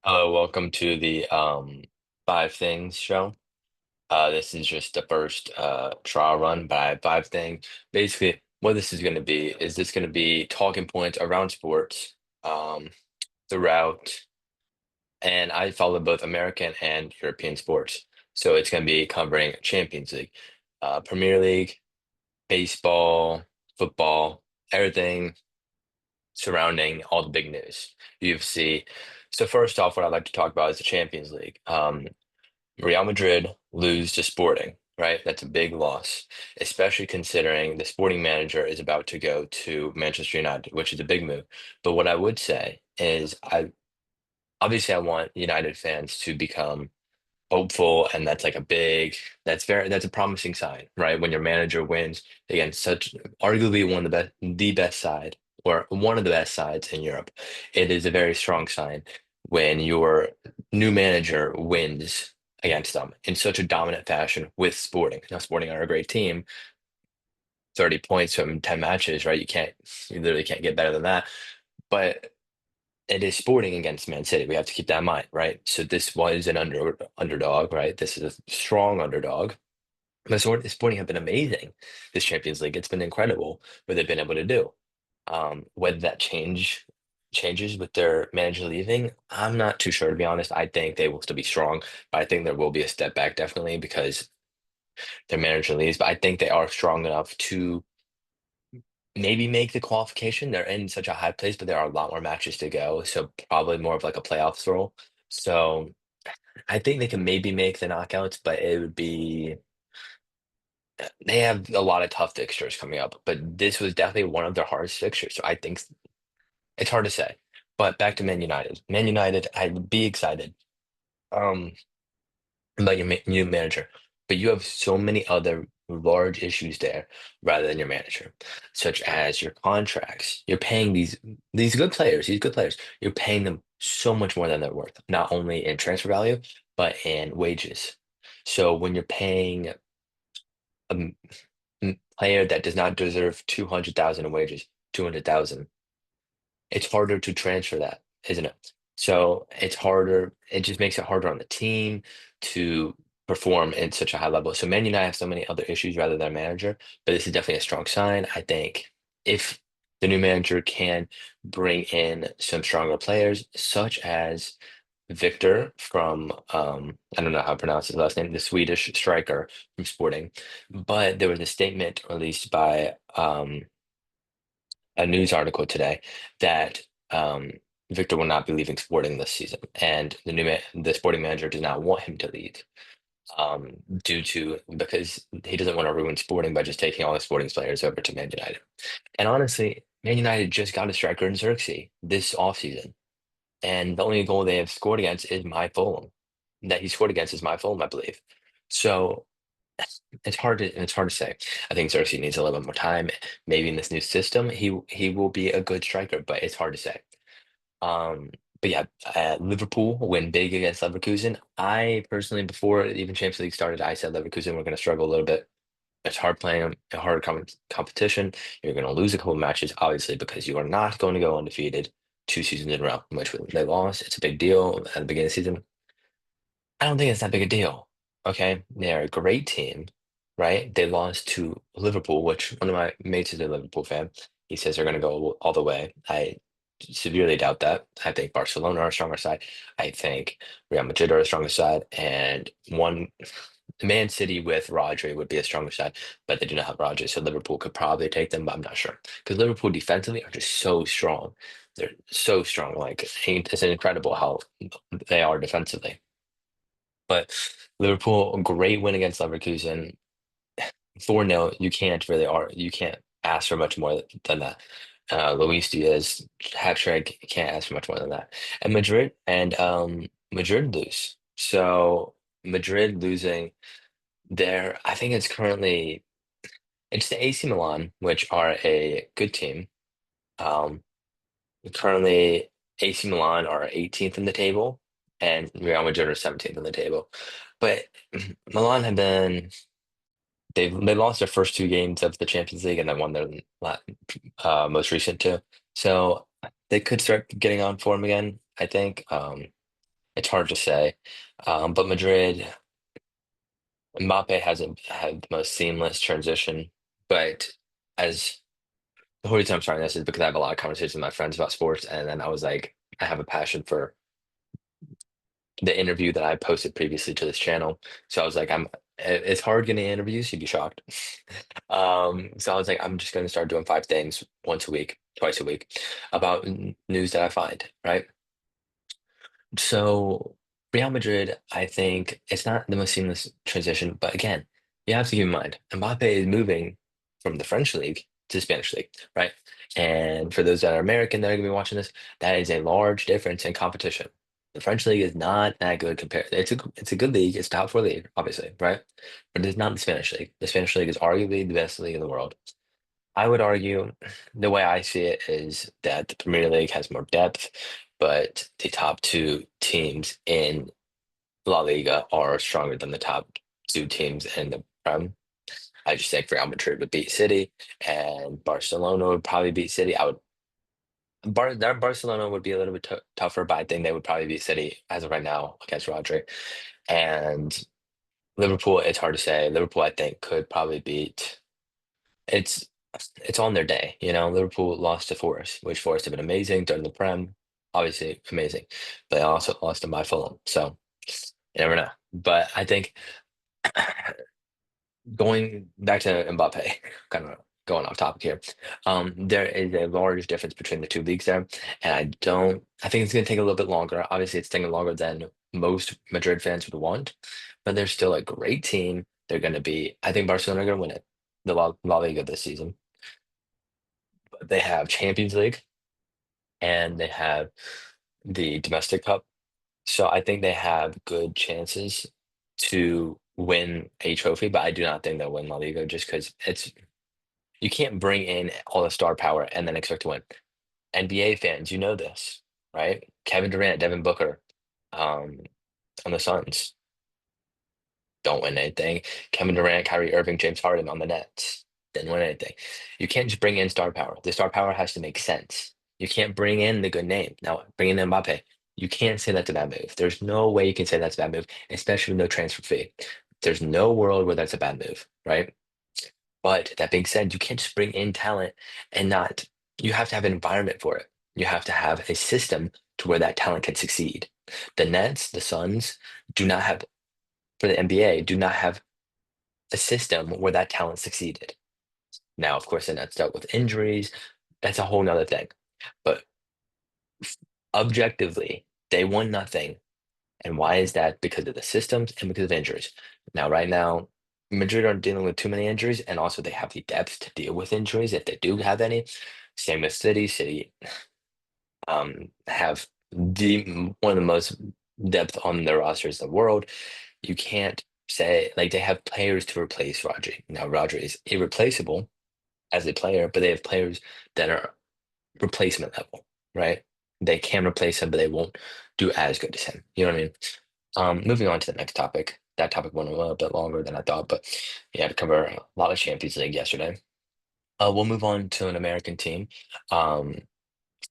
Hello, welcome to the Five Things show. This is just the first trial run, but I have five things. Basically, what this is going to be is this going to be talking points around sports um, throughout, and I follow both American and European sports. So it's going to be covering Champions League, Premier League, baseball, football, everything surrounding all the big news, UFC. So first off, what I'd like to talk about is the Champions League. Real Madrid lose to Sporting, right? That's a big loss, especially considering the Sporting manager is about to go to Manchester United, which is a big move. But what I would say is I want United fans to become hopeful, and that's like that's a promising sign, right? When your manager wins against such arguably one of the best side, or one of the best sides in Europe, it is a very strong sign when your new manager wins against them in such a dominant fashion with Sporting. Now, Sporting are a great team, 30 points from 10 matches, right? You literally can't get better than that. But it is Sporting against Man City. We have to keep that in mind, right? So this was an underdog, right? This is a strong underdog. But Sporting have been amazing this Champions League. It's been incredible what they've been able to do. Whether that changes with their manager leaving, I'm not too sure, to be honest. I think they will still be strong, but I think there will be a step back definitely because their manager leaves. But I think they are strong enough to maybe make the qualification. They're in such a high place, but there are a lot more matches to go. So probably more of like a playoffs role. So I think they can maybe make the knockouts, but it would be they have a lot of tough fixtures coming up. But this was definitely one of their hardest fixtures. So I think it's hard to say. But back to Man United. Man United, I'd be excited um about your new manager. But you have so many other large issues there rather than your manager, such as your contracts. You're paying these good players. You're paying them so much more than they're worth, not only in transfer value, but in wages. So when you're paying a player that does not deserve 200,000 in wages, 200,000, it's harder to transfer that, isn't it? So it's harder. It just makes it harder on the team to perform in such a high level. So Man United have so many other issues rather than a manager, but this is definitely a strong sign. I think if the new manager can bring in some stronger players, such as Victor from I don't know how to pronounce his last name, the Swedish striker from Sporting, but there was a statement released by a news article today that Victor will not be leaving Sporting this season, and the Sporting manager does not want him to leave due to because he doesn't want to ruin Sporting by just taking all the Sporting's players over to Man United. And honestly, Man United just got a striker in Xerxes this offseason, and the only goal they have scored against is my Fulham. That he scored against is my Fulham, I believe. So it's hard to say. I think Xerxes needs a little bit more time. Maybe in this new system, he will be a good striker, but it's hard to say. Um, but yeah, Liverpool win big against Leverkusen. I personally, before even Champions League started, I said Leverkusen were going to struggle a little bit. It's hard playing a hard competition. You're going to lose a couple matches, obviously, because you are not going to go undefeated 2 seasons in a row, which they lost. It's a big deal at the beginning of the season. I don't think it's that big a deal. Okay, they're a great team, right? They lost to Liverpool, which one of my mates is a Liverpool fan. He says they're going to go all the way. I severely doubt that. I think Barcelona are a stronger side. I think Real Madrid are a stronger side, and one Man City with Rodri would be a stronger side, but they do not have Rodri, so Liverpool could probably take them, but I'm not sure because Liverpool defensively are just so strong. They're so strong. Like it's incredible how they are defensively. But Liverpool, a great win against Leverkusen. 4-0, you can't ask for much more than that. Luis Diaz hat trick, can't ask for much more than that. And Madrid lose. So Madrid losing there, I think it's the AC Milan, which are a good team. Um, Currently AC Milan are 18th in the table and Real Madrid are 17th in the table. But Milan have been they lost their first two games of the Champions League and then won their most recent two. So they could start getting on form again, I think. It's hard to say. But Madrid, Mbappe hasn't had the most seamless transition. But as the whole reason I'm starting this is because I have a lot of conversations with my friends about sports, and then I was like, I have a passion for the interview that I posted previously to this channel. So I was like, it's hard getting interviews, you'd be shocked. So I was like, I'm just gonna start doing 5 things once a week, twice a week about news that I find, right? So Real Madrid, I think it's not the most seamless transition, but again, you have to keep in mind, Mbappe is moving from the French league to the Spanish league, right? And for those that are American that are gonna be watching this, that is a large difference in competition. The French league is not that good compared. It's a good league. It's top 4 league, obviously, right? But it's not the Spanish league. The Spanish league is arguably the best league in the world. I would argue the way I see it is that the Premier League has more depth, but the top 2 teams in La Liga are stronger than the top 2 teams in the Prem. I just think Real Madrid would beat City, and Barcelona would probably beat City. Barcelona would be a little bit tougher, but I think they would probably beat City as of right now against Rodri. And Liverpool, it's hard to say. Liverpool, I think, could probably beat. It's it's on their day, you know. Liverpool lost to Forest, which Forest have been amazing during the Prem, obviously amazing. But they also lost them by Fulham, so you never know. But I think going back to Mbappe, kind of going off topic here, there is a large difference between the 2 leagues there, and I think it's going to take a little bit longer. Obviously, it's taking longer than most Madrid fans would want, but they're still a great team. They're going to be, I think Barcelona are going to win it, the La Liga this season. They have Champions League and they have the domestic cup. So I think they have good chances to win a trophy, but I do not think they'll win La Liga just because it's you can't bring in all the star power and then expect to win. NBA fans, you know this, right? Kevin Durant, Devin Booker, um, on the Suns don't win anything. Kevin Durant, Kyrie Irving, James Harden on the Nets didn't win anything. You can't just bring in star power. The star power has to make sense. You can't bring in the good name. Now, bring in Mbappe. You can't say that's a bad move. There's no way you can say that's a bad move, especially with no transfer fee. There's no world where that's a bad move, right? But that being said, you can't just bring in talent and not, you have to have an environment for it. You have to have a system to where that talent can succeed. The Nets, the Suns do not have, for the NBA, do not have a system where that talent succeeded. Now, of course, the Nets dealt with injuries. That's a whole nother thing. But objectively, they won nothing. And why is that? Because of the systems and because of injuries. Now, right now, Madrid aren't dealing with too many injuries, and also they have the depth to deal with injuries if they do have any. Same with City. City have one of the most depth on their rosters in the world. You can't say like they have players to replace Rodri. Now, Rodri is irreplaceable as a player, but they have players that are replacement level, right? They can replace him, but they won't do as good as him. You know what I mean? Moving on to the next topic. That topic went a little bit longer than I thought, but yeah, had to cover a lot of Champions League yesterday. We'll move on to an American team. Um,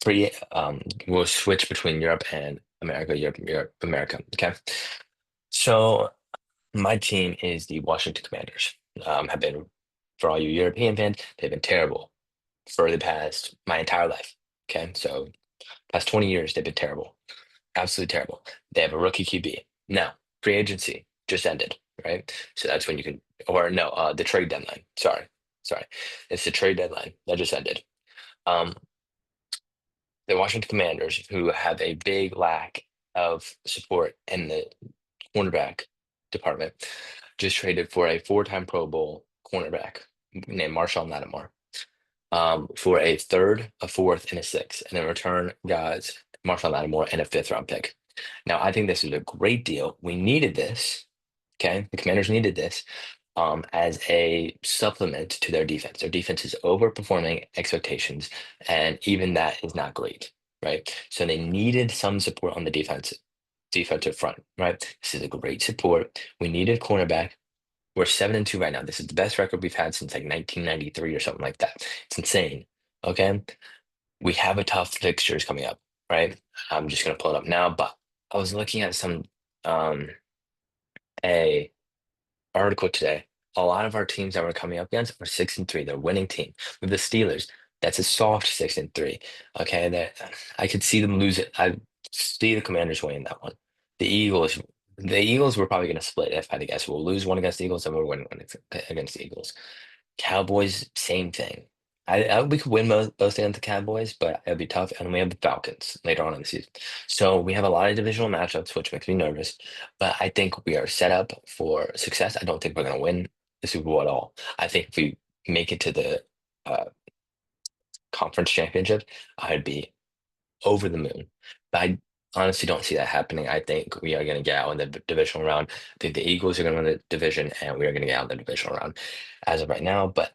we'll switch between Europe and America, Europe, America. Okay. So my team is the Washington Commanders. Have been for all you European fans, they've been terrible for the past my entire life. Okay, so past 20 years, they've been terrible, absolutely terrible. They have a rookie QB. Now, free agency just ended, right? So that's when you can, or no, the trade deadline. Sorry, it's the trade deadline that just ended. Um, the Washington Commanders, who have a big lack of support in the cornerback department, just traded for a 4-time Pro Bowl cornerback named Marshawn Lattimore, for a third, a fourth, and a sixth. And in return, got Marshawn Lattimore and a 5th-round pick. Now, I think this is a great deal. We needed this. Okay. The Commanders needed this as a supplement to their defense. Their defense is overperforming expectations, and even that is not great, right? So they needed some support on the defensive front, right? This is a great support. We needed cornerback. We're 7-2 right now. This is the best record we've had since like 1993 or something like that. It's insane. Okay. We have a tough fixtures coming up, right? I'm just gonna pull it up now, but I was looking at some um a article today. A lot of our teams that we're coming up against are 6-3. They're winning team. With the Steelers, that's a soft 6-3. Okay, that I could see them lose it. I see the Commanders winning that one. The Eagles, the Eagles, we're probably going to split if I had to guess. We'll lose one against the Eagles and we'll win one against the Eagles. Cowboys, same thing. We could win both against the Cowboys, but it'll be tough. And we have the Falcons later on in the season. So we have a lot of divisional matchups, which makes me nervous. But I think we are set up for success. I don't think we're going to win the Super Bowl at all. I think if we make it to the uh, conference championship, I'd be over the moon. But I honestly don't see that happening. I think we are going to get out in the divisional round. I think the Eagles are going to win the division, and we are going to get out in the divisional round as of right now. But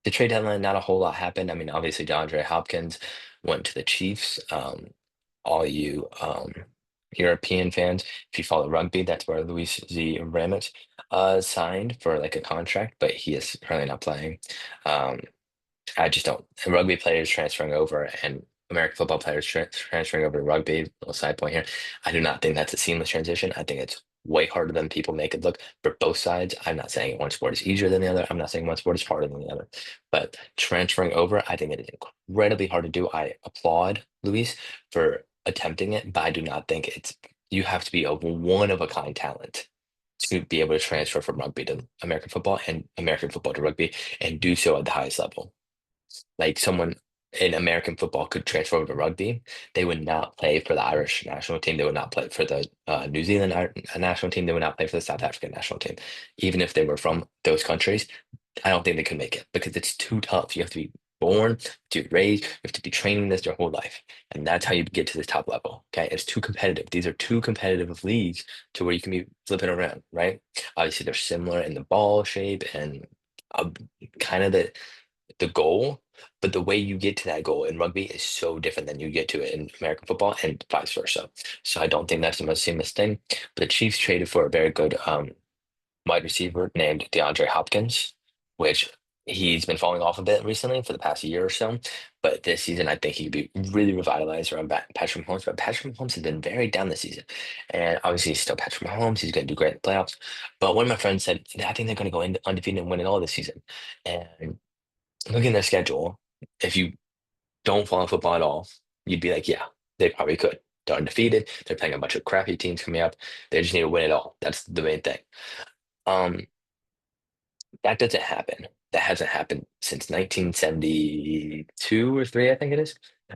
the trade deadline, not a whole lot happened. I mean, obviously, DeAndre Hopkins went to the Chiefs. All you European fans, if you follow rugby, that's where Luis Z. Ramit signed for like a contract, but he is currently not playing. Um, I just don't. And rugby players transferring over and American football players transferring over to rugby, little side point here. I do not think that's a seamless transition. I think it's way harder than people make it look for both sides. I'm not saying one sport is easier than the other. I'm not saying one sport is harder than the other. But transferring over, I think it is incredibly hard to do. I applaud Luis for attempting it, but I do not think you have to be a one of a kind talent to be able to transfer from rugby to American football and American football to rugby and do so at the highest level. Like someone in American football could transfer over to rugby, they would not play for the Irish national team. They would not play for the New Zealand national team. They would not play for the South African national team. Even if they were from those countries, I don't think they could make it because it's too tough. You have to be born, to be raised, you have to be training this your whole life. And that's how you get to the top level. Okay. It's too competitive. These are too competitive leagues to where you can be flipping around, right? Obviously, they're similar in the ball shape and uh, kind of the goal, but the way you get to that goal in rugby is so different than you get to it in American football and vice versa. So I don't think that's the most seamless thing. But the Chiefs traded for a very good wide receiver named DeAndre Hopkins, which he's been falling off a bit recently for the past year or so. But this season, I think he could be really revitalized around Patrick Mahomes. But Patrick Mahomes has been very down this season. And obviously, he's still Patrick Mahomes. He's going to do great in the playoffs. But one of my friends said, I think they're going to go in undefeated and win it all this season. And looking at their schedule, if you don't follow football at all, you'd be like, yeah, they probably could. They're undefeated. They're playing a bunch of crappy teams coming up. They just need to win it all. That's the main thing. Um, that doesn't happen. That hasn't happened since 1972 or three, I think it is,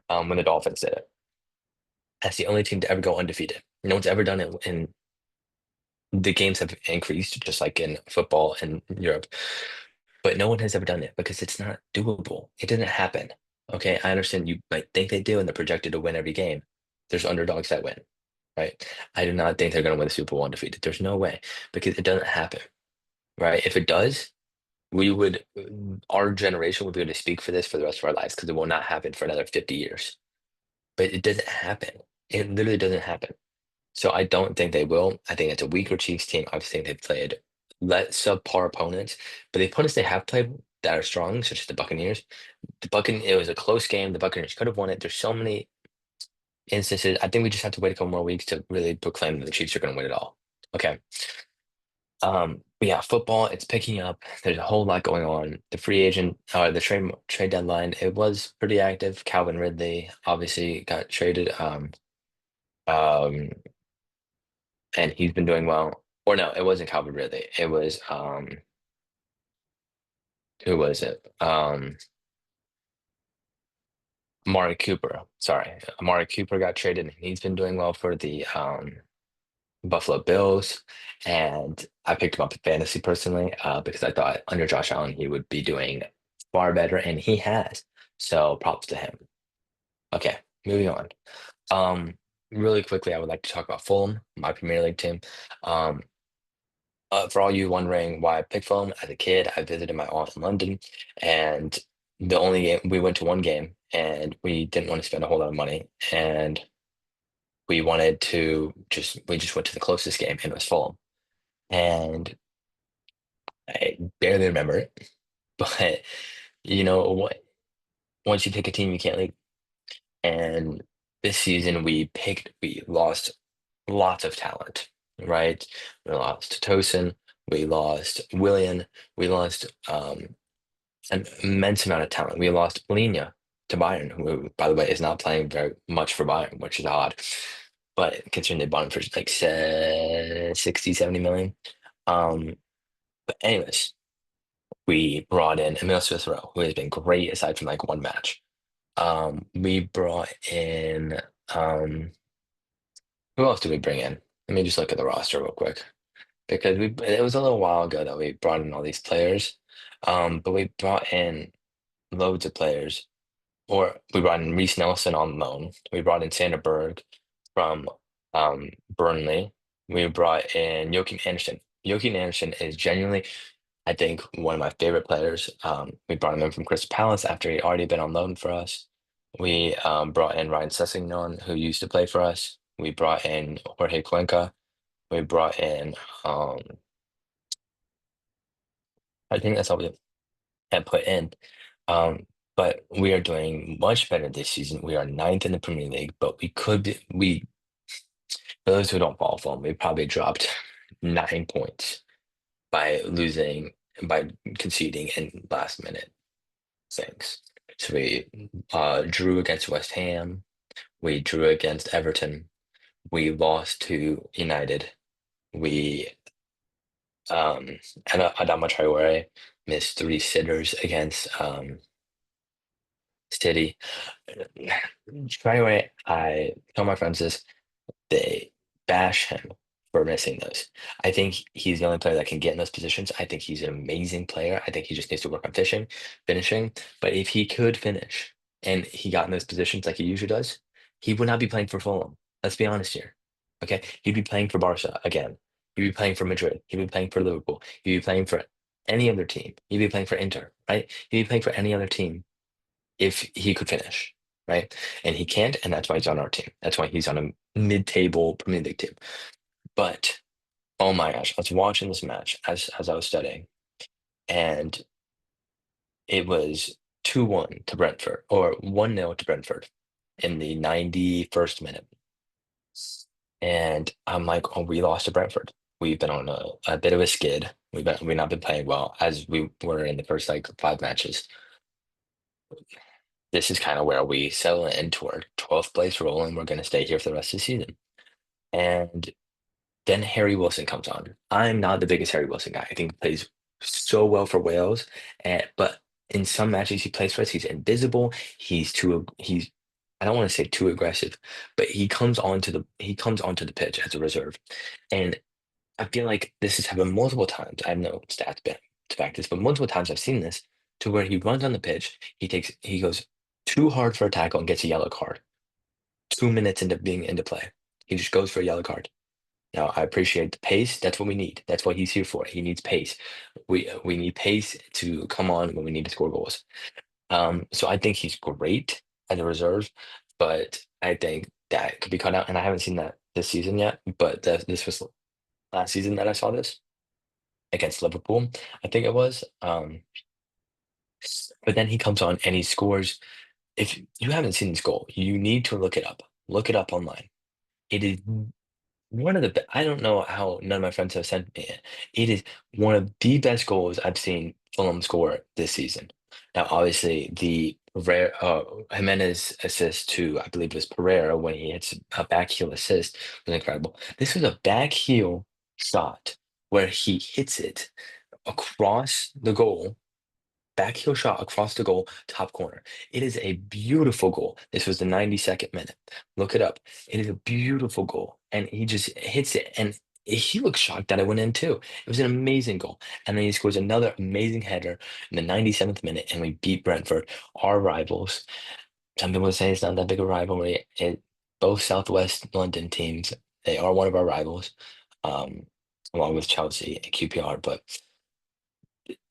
when the Dolphins did it. That's the only team to ever go undefeated. No one's ever done it, and the games have increased, just like in football in Europe. But no one has ever done it because it's not doable. It doesn't happen. Okay, I understand you might think they do and they're projected to win every game. There's underdogs that win, right? I do not think they're going to win the Super Bowl undefeated. There's no way because it doesn't happen, right? If it does, our generation would be able to speak for this for the rest of our lives because it will not happen for another 50 years. But it doesn't happen. It literally doesn't happen. So I don't think they will. I think it's a weaker Chiefs team. I think they've played less subpar opponents, but the opponents they have played that are strong, such as the Buccaneers, it was a close game. The Buccaneers could have won it. There's so many instances. I think we just have to wait a couple more weeks to really proclaim that the Chiefs are going to win it all. Okay. But yeah, football, it's picking up. There's a whole lot going on. The free agent or the trade deadline, it was pretty active. Calvin Ridley obviously got traded. Um, and he's been doing well. Or no, it wasn't Calvin Ridley. It was who was it? Amari Cooper. Sorry. Amari Cooper got traded and he's been doing well for the Buffalo Bills. And I picked him up in fantasy personally, because I thought under Josh Allen he would be doing far better, and he has. So props to him. Okay, moving on. Um, Really quickly, I would like to talk about Fulham, my Premier League team. Um, for all you wondering why I picked Fulham, as a kid, I visited my aunt in London, and the only game we went to one game, and we didn't want to spend a whole lot of money, and we just went to the closest game, and it was Fulham, and I barely remember it, but you know what? Once you pick a team, you can't leave. And this season, we lost. lots of talent, right? We lost Tosin, we lost Willian, we lost an immense amount of talent. We lost Polina to Bayern, who, by the way, is not playing very much for Bayern, which is odd. But considering they bought him for like 60, 70 million. But anyways, we brought in Emil Smith Rowe, who has been great aside from like one match. We brought in who else did we bring in? Let me just look at the roster real quick because we it was a little while ago that we brought in all these players. But we brought in loads of players. Or we brought in Reese Nelson on loan. We brought in Sander Berg from Burnley. We brought in Joachim Andersen. Joachim Andersen is genuinely, I think, one of my favorite players. We brought him in from Crystal Palace after he'd already been on loan for us. We brought in Ryan Sessegnon, who used to play for us. We brought in Jorge Cuenca. We brought in, um, I think that's all we had put in. Um, but we are doing much better this season. We are ninth in the Premier League, but for those who don't follow Fulham, we probably dropped 9 points by losing, by conceding in last minute things. So we drew against West Ham, we drew against Everton, we lost to United, we Adama Traore missed three sitters against City. Traore, I tell my friends this, they bash him for missing those. I think he's the only player that can get in those positions. I think he's an amazing player. I think he just needs to work on finishing. But if he could finish and he got in those positions like he usually does, he would not be playing for Fulham. Let's be honest here. Okay. He'd be playing for Barca again. He'd be playing for Madrid. He'd be playing for Liverpool. He'd be playing for any other team. He'd be playing for Inter, right? He'd be playing for any other team if he could finish, right? And he can't, and that's why he's on our team. That's why he's on a mid-table Premier League team. But oh my gosh, I was watching this match as I was studying, and it was 2-1 to Brentford, or 1-0 to Brentford in the 91st minute. And I'm like, oh, we lost to Brentford. We've been on a bit of a skid. We've not been playing well as we were in the first like 5 matches. This is kind of where we settle into our 12th place role, and we're going to stay here for the rest of the season. And then Harry Wilson comes on. I'm not the biggest Harry Wilson guy. I think he plays so well for Wales, but in some matches he plays for us, he's invisible. He's I don't want to say too aggressive, but he comes onto the pitch as a reserve, and I feel like this has happened multiple times. I have no to back this, but multiple times I've seen this to where he runs on the pitch, he goes too hard for a tackle and gets a yellow card. 2 minutes into being into play, he just goes for a yellow card. Now, I appreciate the pace. That's what we need. That's what he's here for. He needs pace. We need pace to come on when we need to score goals. So I think he's great as a reserve, but I think that could be cut out. And I haven't seen that this season yet, but this was last season that I saw this against Liverpool, I think it was. But then he comes on and he scores. If you haven't seen this goal, you need to look it up. Look it up online. It is one of the I don't know how none of my friends have sent me it. It is one of the best goals I've seen Fulham score this season. Now, obviously, the Jimenez assist to I believe it was Pereira when he hits a back heel assist was incredible. This was a back heel shot where he hits it across the goal, back heel shot across the goal, top corner. It is a beautiful goal. This was the 92nd minute. Look it up. It is a beautiful goal. And he just hits it. And he looks shocked that it went in too. It was an amazing goal. And then he scores another amazing header in the 97th minute, and we beat Brentford, our rivals. Some people say it's not that big a rivalry. Both Southwest London teams, they are one of our rivals, um, along with Chelsea and QPR. But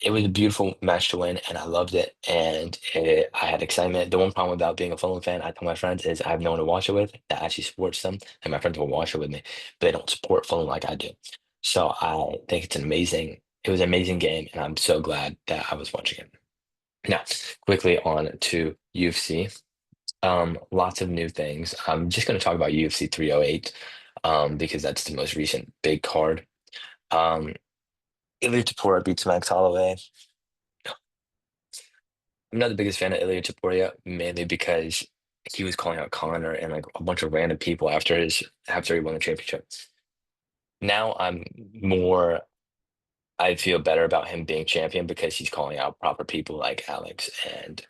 it was a beautiful match to win, and I loved it. And I had excitement. The one problem about being a Fulham fan, I tell my friends, is I have no one to watch it with that actually supports them, and my friends will watch it with me, but they don't support Fulham like I do. So I think it was an amazing game, and I'm so glad that I was watching it. Now, quickly on to UFC. Lots of new things. I'm just going to talk about UFC 308. because that's the most recent big card. Um, Ilya Taporia beats Max Holloway. I'm not the biggest fan of Ilya Taporia, mainly because he was calling out Connor and like a bunch of random people after he won the championship. Now I feel better about him being champion because he's calling out proper people like Alex and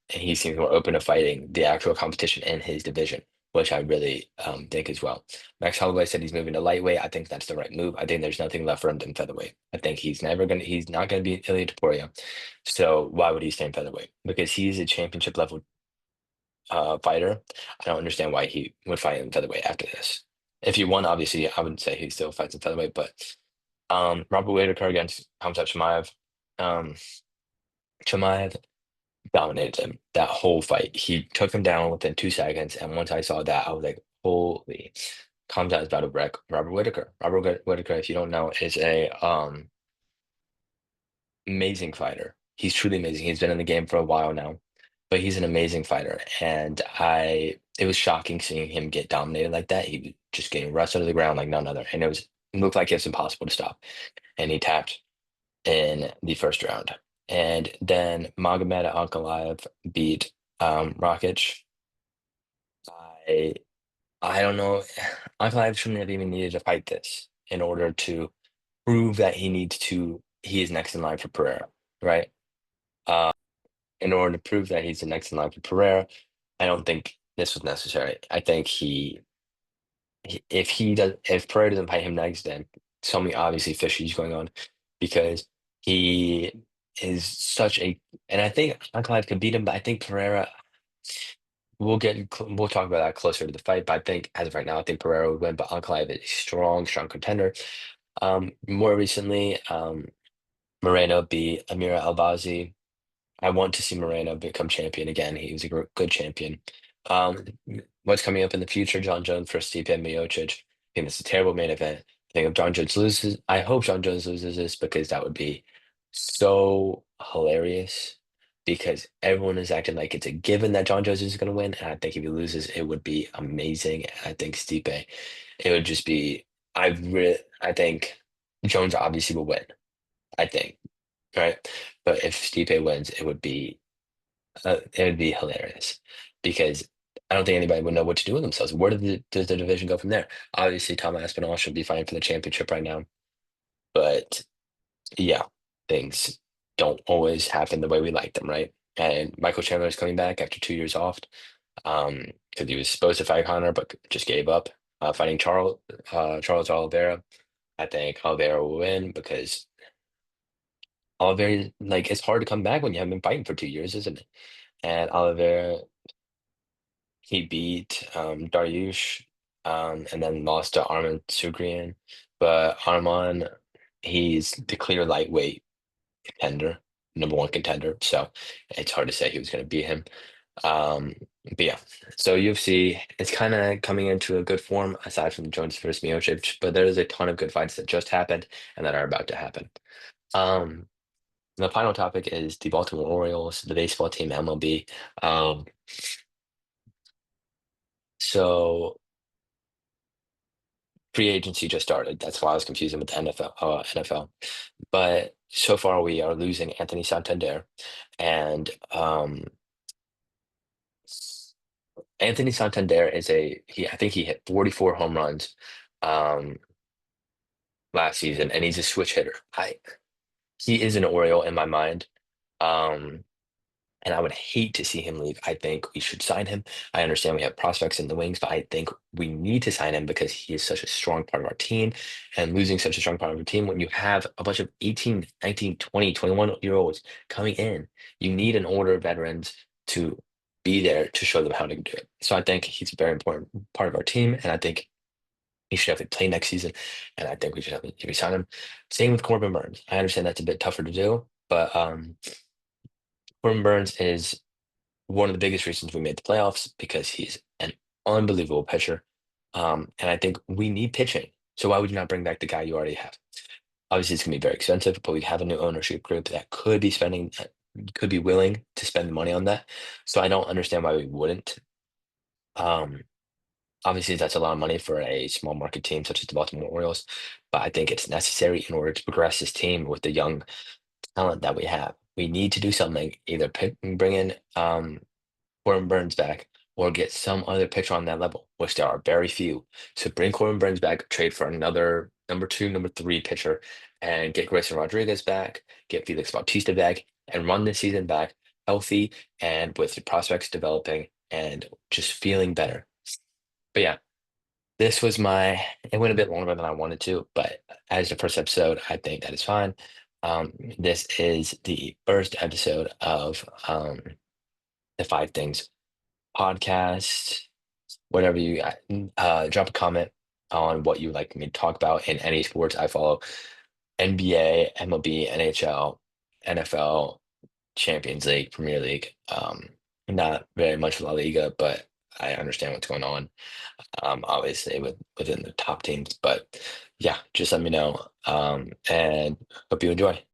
he seems more open to fighting the actual competition in his division, which I really think as well. Max Holloway said he's moving to lightweight. I think that's the right move. I think there's nothing left for him in featherweight. I think he's not gonna be Ilya Taporia. So why would he stay in featherweight? Because he's a championship level fighter. I don't understand why he would fight in featherweight after this. If he won, obviously, I wouldn't say he still fights in featherweight, but Robert Whitaker against Hamzat Chimaev. Um, Chimaev dominated him that whole fight. He took him down within 2 seconds, and once I saw that, I was like, "Holy!" Hamzat is about to wreck Robert Whitaker. Whitaker, if you don't know, is a amazing fighter. He's truly amazing. He's been in the game for a while now, but he's an amazing fighter. And it was shocking seeing him get dominated like that. He was just getting rushed out of the ground like none other, and it looked like it was impossible to stop. And he tapped in the first round. And then Magomed Ankalaev beat Rakic. I I don't know. Ankalaev shouldn't have even needed to fight this in order to prove that he is next in line for Pereira, right? Uh, in order to prove that he's the next in line for Pereira, I don't think this was necessary. I think if Pereira doesn't fight him next, then something obviously fishy is going on because he is such a and I think Ankalaev could beat him, but I think Pereira we'll talk about that closer to the fight. But I think as of right now, I think Pereira would win, but Ankalaev is a strong contender. More recently, Moreno beat Amira Albazi. I want to see Moreno become champion again. He was a good champion. Um, what's coming up in the future? John Jones versus Stipe Miocic. I think it's a terrible main event. I think if John Jones loses, I hope John Jones loses this because that would be so hilarious. Because everyone is acting like it's a given that John Jones is going to win, and I think if he loses, it would be amazing. And I think Stipe, it would just be. I think Jones obviously will win. I think, right? But if Stipe wins, it would be hilarious because I don't think anybody would know what to do with themselves. Where does the division go from there? Obviously, Tom Aspinall should be fighting for the championship right now, but yeah, things don't always happen the way we like them, right? And Michael Chandler is coming back after 2 years off, because he was supposed to fight Connor, but just gave up fighting Charles Oliveira. I think Oliveira will win because Oliveira, like, it's hard to come back when you haven't been fighting for 2 years, isn't it? And Oliveira, he beat Dariush and then lost to Arman Sugrian. But Arman, he's the clear lightweight contender, number one contender. So it's hard to say he was going to beat him. Um, but yeah, so UFC is kind of coming into a good form aside from Jones versus Miocic, but there's a ton of good fights that just happened and that are about to happen. Um, the final topic is the Baltimore Orioles, the baseball team, MLB. Um, so free agency just started. That's why I was confusing with the NFL. But so far, we are losing Anthony Santander, and Anthony Santander is I think he hit 44 home runs um, last season, and he's a switch hitter. He is an Oriole in my mind. Um, and I would hate to see him leave. I think we should sign him. I understand we have prospects in the wings, but I think we need to sign him because he is such a strong part of our team. And losing such a strong part of our team, when you have a bunch of 18, 19, 20, 21-year-olds coming in, you need an older veterans to be there to show them how to do it. So I think he's a very important part of our team, and I think he should definitely play next season. And I think we should have to resign him. Same with Corbin Burns. I understand that's a bit tougher to do, but Corbin Burns is one of the biggest reasons we made the playoffs because he's an unbelievable pitcher. And I think we need pitching. So why would you not bring back the guy you already have? Obviously, it's going to be very expensive, but we have a new ownership group that could be willing to spend the money on that. So I don't understand why we wouldn't. Um, Obviously, that's a lot of money for a small market team such as the Baltimore Orioles, but I think it's necessary in order to progress this team with the young talent that we have. We need to do something, either bring in Corbin Burns back or get some other pitcher on that level, which there are very few. So bring Corbin Burns back, trade for another number two, number three pitcher, and get Grayson Rodriguez back, get Felix Bautista back, and run this season back healthy and with the prospects developing and just feeling better. But yeah, this was it went a bit longer than I wanted to, but as the first episode, I think that is fine. This is the first episode of the Five Things podcast. Whatever you drop a comment on what you would like me to talk about in any sports. I follow NBA, MLB, NHL, NFL, Champions League, Premier League. Not very much La Liga, but I understand what's going on. Obviously within the top teams, but yeah, just let me know. And hope you enjoy.